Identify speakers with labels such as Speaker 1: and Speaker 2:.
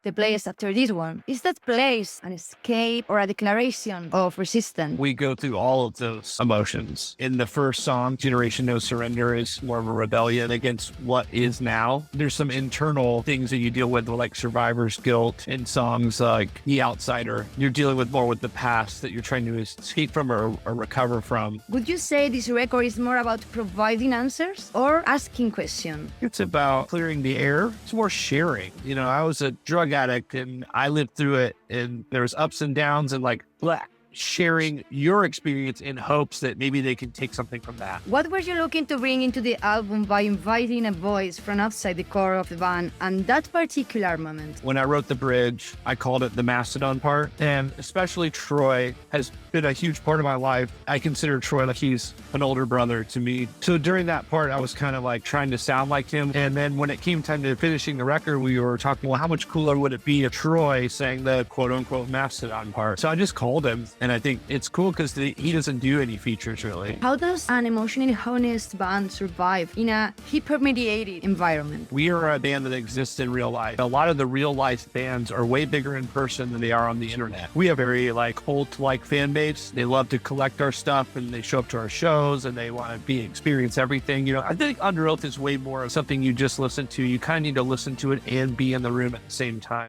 Speaker 1: the place after this one. Is that place an escape or a declaration of resistance?
Speaker 2: We go through all of those emotions. In the first song, Generation No Surrender is more of a rebellion against what is now. There's some internal things that you deal with like survivor's guilt. In songs like The Outsider, you're dealing with more with the past that you're trying to escape from or recover from.
Speaker 1: Would you say this record is more about providing answers or asking questions?
Speaker 2: It's about clearing the air. It's more sharing. You know, I was a drug addict and I lived through it, and there was ups and downs, and like sharing your experience in hopes that maybe they can take something from that.
Speaker 1: What were you looking to bring into the album by inviting a voice from outside the core of the band and that particular moment?
Speaker 2: When I wrote the bridge, I called it the Mastodon part, and especially Troy has been a huge part of my life. I consider Troy like he's an older brother to me. So during that part, I was kind of like trying to sound like him. And then when it came time to finishing the record, we were talking, well, how much cooler would it be if Troy sang the quote unquote Mastodon part? So I just called him. And I think it's cool because he doesn't do any features really.
Speaker 1: How does an emotionally honest band survive in a hyper-mediated environment?
Speaker 2: We are a band that exists in real life. A lot of the real life bands are way bigger in person than they are on the internet. We have a very like cult-like fan base. They love to collect our stuff and they show up to our shows and they want to experience everything. You know, I think Underoath is way more of something you just listen to. You kind of need to listen to it and be in the room at the same time.